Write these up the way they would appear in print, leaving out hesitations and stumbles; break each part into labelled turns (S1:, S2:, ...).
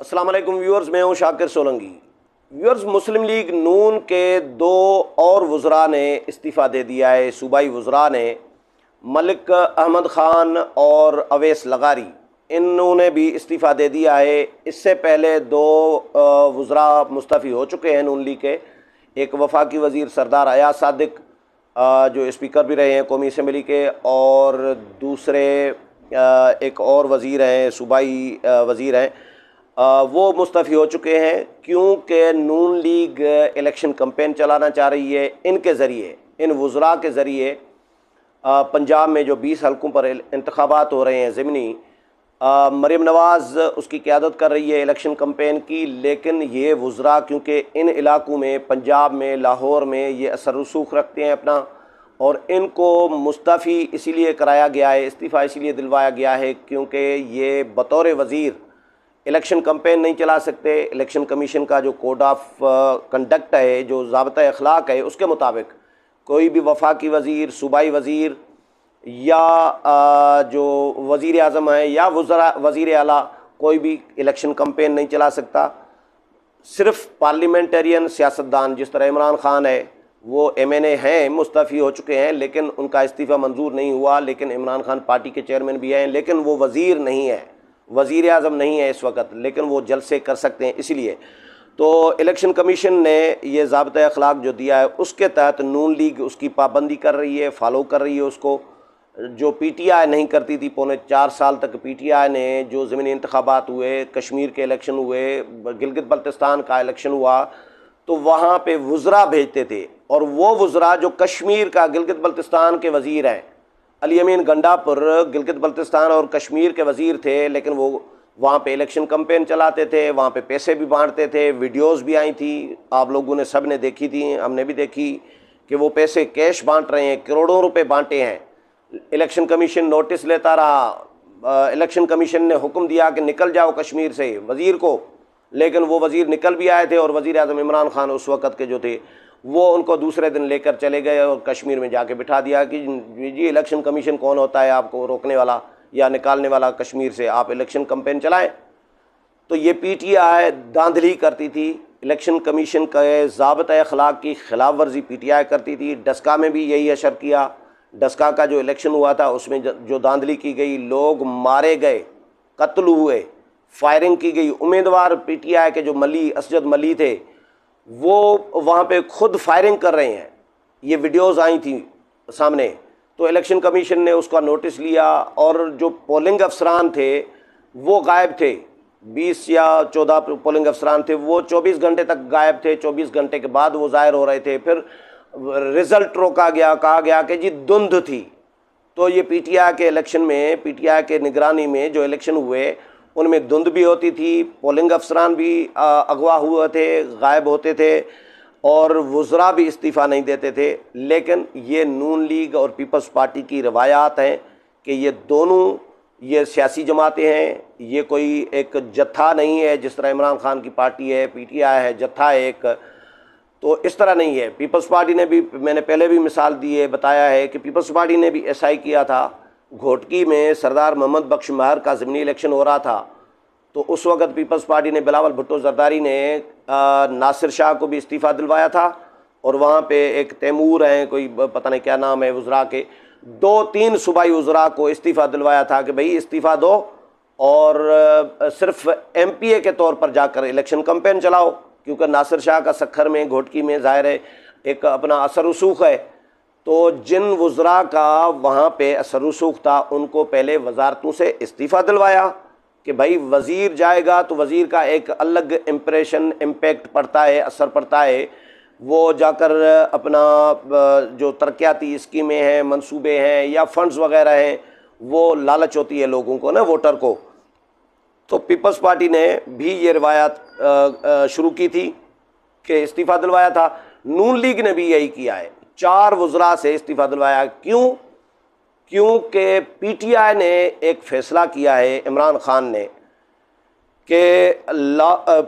S1: अस्सलाम वालेकुम व्यूअर्स, मैं हूं शाकिर सोलंकी। व्यूअर्स, मुस्लिम लीग नून के दो और वज़रा ने इस्तीफ़ा दे दिया है। सूबाई वज़रा ने मलिक अहमद ख़ान और अवैस लगारी, इन्होंने भी इस्तीफ़ा दे दिया है। इससे पहले दो वज़रा मुस्तफ़ी हो चुके हैं नून लीग के। एक वफाकी वज़ीर सरदार अयाज सादिक, जो स्पीकर भी रहे हैं कौमी असम्बली के, और दूसरे एक और वज़ीर हैं, सूबाई वज़ीर हैं, वो मुस्तफ़ी हो चुके हैं। क्योंकि नून लीग इलेक्शन कैंपेन चलाना चाह रही है। इनके ज़रिए, इन वज़रा के ज़रिए पंजाब में जो 20 हलकों पर इंतखाबात हो रहे हैं ज़िमनी, मरीम नवाज़ उसकी क़यादत कर रही है इलेक्शन कैंपेन की। लेकिन ये वज़रा क्योंकि इन इलाक़ों में, पंजाब में, लाहौर में ये असर रसूख रखते हैं अपना, और इनको मुस्तफ़ी इसीलिए कराया गया है, इस्तीफ़ा इसीलिए दिलवाया गया है क्योंकि ये बतौर वज़ीर इलेक्शन कैंपेन नहीं चला सकते। इलेक्शन कमीशन का जो कोड ऑफ कंडक्ट है, जो ज़ाब्ता अखलाक है, उसके मुताबिक कोई भी वफाकी वज़ीर, सूबाई वज़ीर या जो वज़ीर आज़म है या वज़ीर आला, कोई भी इलेक्शन कैंपेन नहीं चला सकता। सिर्फ़ पार्लियामेंटेरियन सियासतदान, जिस तरह इमरान ख़ान है, वो MNA हैं, मुस्तफ़ी हो चुके हैं, लेकिन उनका इस्तीफ़ा मंजूर नहीं हुआ। लेकिन इमरान ख़ान पार्टी के चेयरमैन भी हैं, लेकिन वो वज़ीर नहीं है, वज़ीर आज़म नहीं है इस वक्त, लेकिन वो जलसे कर सकते हैं। इसलिए तो इलेक्शन कमीशन ने ये ज़ाब्ता अखलाक जो दिया है, उसके तहत नून लीग उसकी पाबंदी कर रही है, फॉलो कर रही है उसको। जो PTI नहीं करती थी, पौने 4 साल तक PTI ने जो ज़मीनी इंतखाबात हुए, कश्मीर के इलेक्शन हुए, गिलगित बल्तिस्तान का इलेक्शन हुआ, तो वहाँ पे वज़रा भेजते थे। और वो वज़रा जो कश्मीर का, गिलगित बल्तिस्तान के वज़ीर हैं, अली अमीन गंडापुर गिलगित बल्तिस्तान और कश्मीर के वज़ीर थे, लेकिन वो वहाँ पे इलेक्शन कैंपेन चलाते थे, वहाँ पे पैसे भी बांटते थे। वीडियोस भी आई थी, आप लोगों ने, सब ने देखी थी, हमने भी देखी कि वो पैसे कैश बांट रहे हैं, करोड़ों रुपए बांटे हैं। इलेक्शन कमीशन नोटिस लेता रहा, इलेक्शन कमीशन ने हुक्म दिया कि निकल जाओ कश्मीर से वज़ीर को, लेकिन वो वज़ीर निकल भी आए थे, और वज़ीर आज़म इमरान ख़ान उस वक़्त के जो थे, वो उनको दूसरे दिन लेकर चले गए और कश्मीर में जाके बिठा दिया कि जी इलेक्शन कमीशन कौन होता है आपको रोकने वाला या निकालने वाला कश्मीर से, आप इलेक्शन कैंपेन चलाएं। तो ये PTI धांधली करती थी, इलेक्शन कमीशन के ज़ाब्ता अखलाक की खिलाफ वर्जी PTI करती थी। डस्का में भी यही असर किया। डस्का का जो इलेक्शन हुआ था, उसमें जो धांधली की गई, लोग मारे गए, कत्ल हुए, फायरिंग की गई। उम्मीदवार PTI के जो मली, असजद मली थे, वो वहाँ पे खुद फायरिंग कर रहे हैं। ये वीडियोस आई थी सामने। तो इलेक्शन कमीशन ने उसका नोटिस लिया, और जो पोलिंग अफसरान थे वो गायब थे। 20 या 14 पोलिंग अफसरान थे, वो 24 घंटे तक गायब थे। 24 घंटे के बाद वो ज़ाहिर हो रहे थे। फिर रिज़ल्ट रोका गया, कहा गया कि जी धुंध थी। तो ये PTI के इलेक्शन में, PTI के निगरानी में जो इलेक्शन हुए, उनमें धुंध भी होती थी, पोलिंग अफसरान भी अगवा हुए थे, गायब होते थे, और वज़रा भी इस्तीफ़ा नहीं देते थे। लेकिन ये नून लीग और पीपल्स पार्टी की रवायात हैं कि ये दोनों, ये सियासी जमातें हैं, ये कोई एक जत्था नहीं है। जिस तरह इमरान ख़ान की पार्टी है, PTI है, जत्था है एक, तो इस तरह नहीं है। पीपल्स पार्टी ने भी, मैंने पहले भी मिसाल दी है, बताया है कि पीपल्स पार्टी ने भी ऐसा ही किया था। घोटकी में सरदार मोहम्मद बख्श महर का ज़मीनी इलेक्शन हो रहा था, तो उस वक़्त पीपल्स पार्टी ने बिलावल भुट्टो जरदारी ने नासिर शाह को भी इस्तीफ़ा दिलवाया था। और वहाँ पे एक तैमूर हैं, कोई पता नहीं क्या नाम है वज़रा के, 2-3 सूबाई वज़रा को इस्तीफ़ा दिलवाया था कि भाई इस्तीफ़ा दो और सिर्फ MPA के तौर पर जाकर इलेक्शन कैंपेन चलाओ। क्योंकि नासिर शाह का सखर में, घोटकी में ज़ाहिर है एक अपना असर रसूख है। तो जिन वज़रा का वहाँ पे असर रसूख था, उनको पहले वजारतों से इस्तीफ़ा दिलवाया कि भाई वज़ीर जाएगा तो वज़ीर का एक अलग इम्प्रेशन, इम्पैक्ट पड़ता है, असर पड़ता है। वो जाकर अपना जो तरक्याती स्कीमें हैं, मंसूबे हैं या फंड्स वगैरह हैं, वो लालच होती है लोगों को ना, वोटर को। तो पीपल्स पार्टी ने भी ये रवायत शुरू की थी कि इस्तीफ़ा दिलवाया था। नून लीग ने भी यही किया है, 4 वज़रा से इस्तीफ़ा दिलवाया। क्यों? क्योंकि PTI ने एक फ़ैसला किया है, इमरान ख़ान ने, कि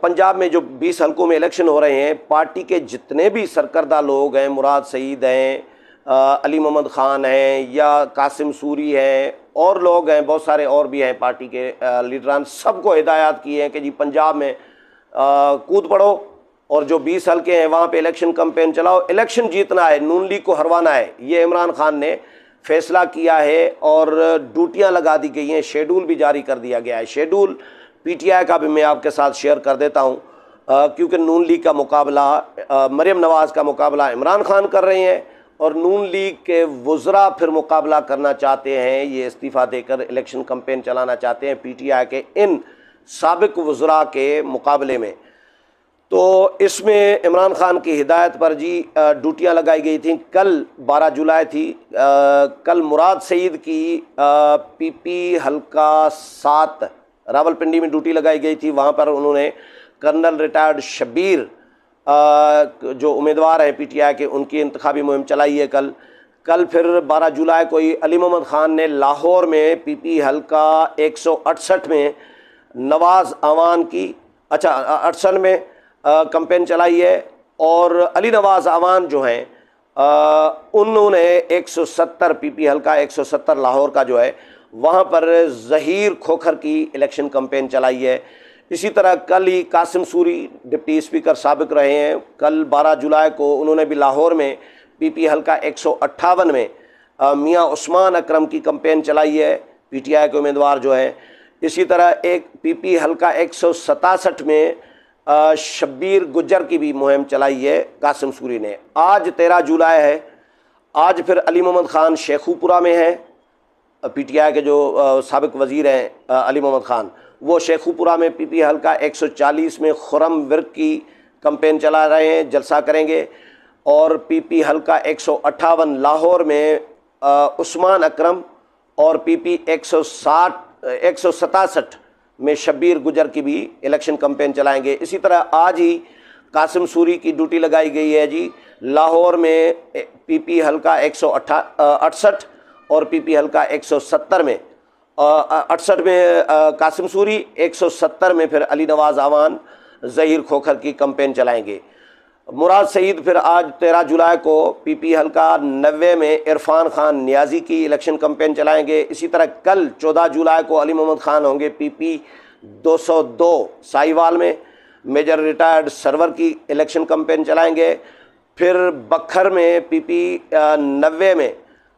S1: पंजाब में जो 20 हलकों में इलेक्शन हो रहे हैं, पार्टी के जितने भी सरकर्दा लोग हैं, मुराद सईद हैं, अली मोहम्मद ख़ान हैं, या कासिम सूरी हैं, और लोग हैं, बहुत सारे और भी हैं पार्टी के लीडरान, सबको हिदायत की है कि जी पंजाब में कूद पड़ो और जो 20 हल्के हैं वहाँ पे इलेक्शन कैंपेन चलाओ, इलेक्शन जीतना है, नून लीग को हरवाना है। ये इमरान खान ने फैसला किया है और ड्यूटियाँ लगा दी गई हैं, शेड्यूल भी जारी कर दिया गया है। शेड्यूल पीटीआई का भी मैं आपके साथ शेयर कर देता हूँ, क्योंकि नून लीग का मुकाबला मरियम नवाज़ का मुकाबला इमरान खान कर रहे हैं और नून लीग के वज़रा फिर मुकाबला करना चाहते हैं, ये इस्तीफ़ा देकर इलेक्शन कैंपेन चलाना चाहते हैं पीटीआई के इन साबिक वज़रा के मुकाबले में। तो इसमें इमरान खान की हिदायत पर जी ड्यूटियाँ लगाई गई थी। कल 12 जुलाई थी, कल मुराद सईद की पीपी हल्का 7 रावलपिंडी में ड्यूटी लगाई गई थी। वहाँ पर उन्होंने कर्नल रिटायर्ड शब्बीर जो उम्मीदवार हैं पीटीआई के, उनकी इंतखाबी मुहिम चलाई है कल फिर 12 जुलाई को ही अली मोहम्मद खान ने लाहौर में पीपी हल्का 168 में नवाज़ आवान की 68 में कैंपेन चलाई है और अली नवाज़ आवान जो हैं उन्होंने 170 पीपी हल्का 170 लाहौर का जो है वहाँ पर ज़हीर खोखर की इलेक्शन कैंपेन चलाई है। इसी तरह कल ही कासिम सूरी डिप्टी स्पीकर साबिक रहे हैं, कल 12 जुलाई को उन्होंने भी लाहौर में पीपी हल्का 158 में मियाँ उस्मान अकरम की कैंपेन चलाई है, पीटीआई के उम्मीदवार जो हैं। इसी तरह एक पीपी हल्का 167 में शब्बीर गुज्जर की भी मुहिम चलाई है कासिम सूरी ने। आज 13 जुलाई है, आज फिर अली मोहम्मद खान शेखुपुरा में है, पीटीआई के जो साबिक वज़ीर हैं अली मोहम्मद खान, वो शेखुपुरा में पीपी हल्का 140 में खुरम विर्क की कैंपेन चला रहे हैं, जलसा करेंगे। और पीपी हल्का 158 लाहौर में उस्मान अकरम और पीपी 167 में शब्बीर गुजर की भी इलेक्शन कैंपेन चलाएंगे। इसी तरह आज ही कासिम सूरी की ड्यूटी लगाई गई है जी, लाहौर में पीपी हल्का 168 और पीपी हल्का 170 में 68 में कासिम सूरी, 170 में फिर अली नवाज़ आवान ज़हीर खोखर की कैंपेन चलाएंगे। मुराद सईद फिर आज 13 जुलाई को पीपी हल्का 90 में इरफान खान नियाजी की इलेक्शन कैंपेन चलाएंगे। इसी तरह कल 14 जुलाई को अली मोहम्मद खान होंगे पीपी 202 साहिवाल में, मेजर रिटायर्ड सरवर की इलेक्शन कैंपेन चलाएंगे। फिर बखर में पीपी 90 में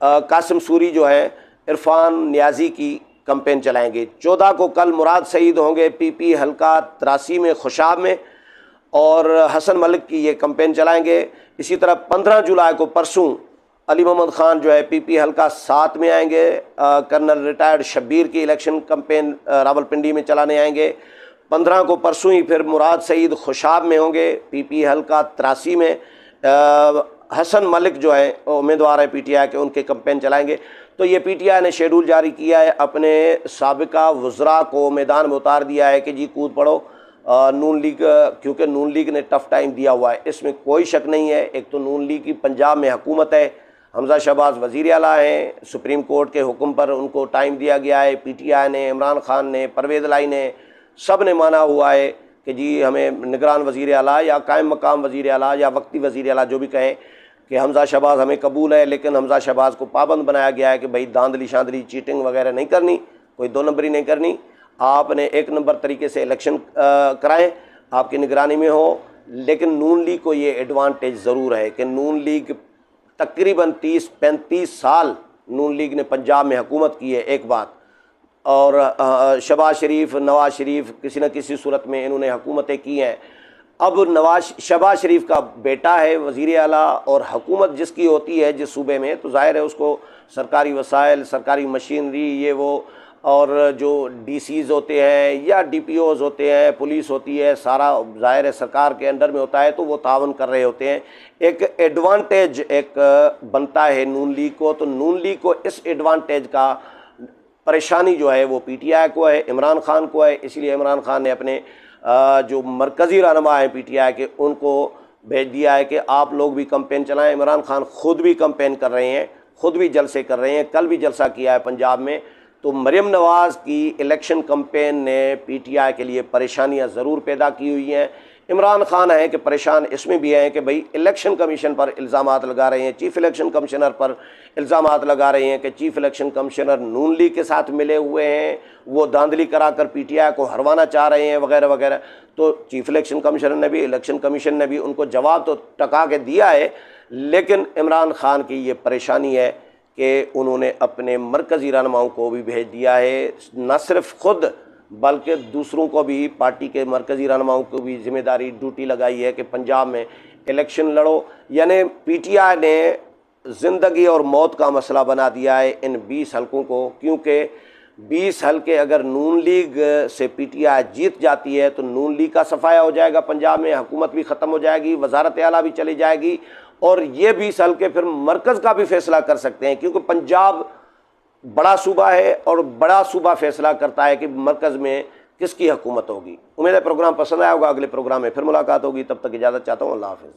S1: कासिम सूरी जो है इरफान नियाजी की कैंपेन चलाएंगे। 14 को कल मुराद सईद होंगे पीपी हल्का 83 में खुशाब में और हसन मलिक की ये कैंपेन चलाएंगे। इसी तरह 15 जुलाई को परसों अली मोहम्मद खान जो है पीपी हल्का 7 में आएंगे, कर्नल रिटायर्ड शब्बीर की इलेक्शन कैंपेन रावलपिंडी में चलाने आएंगे। 15 को परसों ही फिर मुराद सईद खुशाब में होंगे पीपी हल्का 83 में, हसन मलिक जो है उम्मीदवार है पीटीआई के, उनके कैंपेन चलाएंगे। तो ये पीटीआई ने शेड्यूल जारी किया है, अपने साबिका वज़रा को मैदान में उतार दिया है कि जी कूद पड़ो। नून लीग, क्योंकि नून लीग ने टफ़ टाइम दिया हुआ है, इसमें कोई शक नहीं है। एक तो नून लीग की पंजाब में हुकूमत है, हमजा शहबाज वज़ीर आला हैं, सुप्रीम कोर्ट के हुक्म पर उनको टाइम दिया गया है। पीटीआई ने, इमरान खान ने, परवेज़ लाई ने, सब ने माना हुआ है कि जी हमें निगरान वज़ीर आला या कायम मकाम वज़ीर आला या वक्ती वज़ीर आला जो भी कहें कि हमजा शहबाज हमें कबूल है, लेकिन हमजा शहबाज को पाबंद बनाया गया है कि भाई धांधली शांधली चीटिंग वगैरह नहीं करनी, कोई 2 नंबरी नहीं करनी, आपने 1 नंबर तरीके से इलेक्शन कराएं, आपकी निगरानी में हो। लेकिन नून लीग को ये एडवांटेज ज़रूर है कि नून लीग तकरीबन 30-35 साल नून लीग ने पंजाब में हुकूमत की है, एक बात। और शहबाज शरीफ, नवाज शरीफ किसी न किसी सूरत में इन्होंने हुकूमतें की हैं। अब शहबाज शरीफ का बेटा है वज़ीर आला और हुकूमत जिसकी होती है जिस सूबे में, तो ज़ाहिर है उसको सरकारी वसाइल, सरकारी मशीनरी, ये वो, और जो डीसीज़ होते हैं या डीपीओज़ होते हैं, पुलिस होती है, सारा ज़ाहिर है सरकार के अंडर में होता है, तो वो तावन कर रहे होते हैं। एक एडवांटेज एक बनता है नून लीग को, तो नून लीग को इस एडवांटेज का परेशानी जो है वो पीटीआई को है, इमरान खान को है। इसलिए इमरान खान ने अपने जो मरकज़ी रहनुमा हैं पीटीआई के, उनको भेज दिया है कि आप लोग भी कैंपेन चलाएं। इमरान खान ख़ुद भी कैंपेन कर रहे हैं, ख़ुद भी जलसे कर रहे हैं, कल भी जलसा किया है पंजाब में। तो मरियम नवाज़ की इलेक्शन कैंपेन ने पीटीआई के लिए परेशानियां ज़रूर पैदा की हुई हैं। इमरान खान हैं कि परेशान इसमें भी हैं कि भाई इलेक्शन कमीशन पर इल्ज़ामात लगा रहे हैं, चीफ़ इलेक्शन कमिश्नर पर इल्ज़ामात लगा रहे हैं कि चीफ़ इलेक्शन कमिश्नर नून लीग के साथ मिले हुए हैं, वो धांधली कराकर पीटीआई को हरवाना चाह रहे हैं वगैरह वगैरह। तो चीफ़ इलेक्शन कमिश्नर ने भी, इलेक्शन कमीशन ने भी उनको जवाब तो टका के दिया है, लेकिन इमरान खान की ये परेशानी है कि उन्होंने अपने मरकज़ी रहनुमाओं को भी भेज दिया है, न सिर्फ खुद बल्कि दूसरों को भी, पार्टी के मरकज़ी रहनुमाओं को भी जिम्मेदारी ड्यूटी लगाई है कि पंजाब में इलेक्शन लड़ो। यानी पीटीआई ने ज़िंदगी और मौत का मसला बना दिया है इन 20 हलकों को, क्योंकि 20 हलके अगर नून लीग से पीटीआई जीत जाती है तो नून लीग का सफाया हो जाएगा, पंजाब में हुकूमत भी ख़त्म हो जाएगी, वजारत आला भी चली जाएगी, और ये 20 हलके फिर मरकज़ का भी फैसला कर सकते हैं, क्योंकि पंजाब बड़ा सूबा है और बड़ा सूबा फैसला करता है कि मरकज़ में किसकी हुकूमत होगी। उम्मीद है प्रोग्राम पसंद आया होगा। अगले प्रोग्राम में फिर मुलाकात होगी, तब तक इजाज़त चाहता हूँ। अल्लाह हाफ़िज़।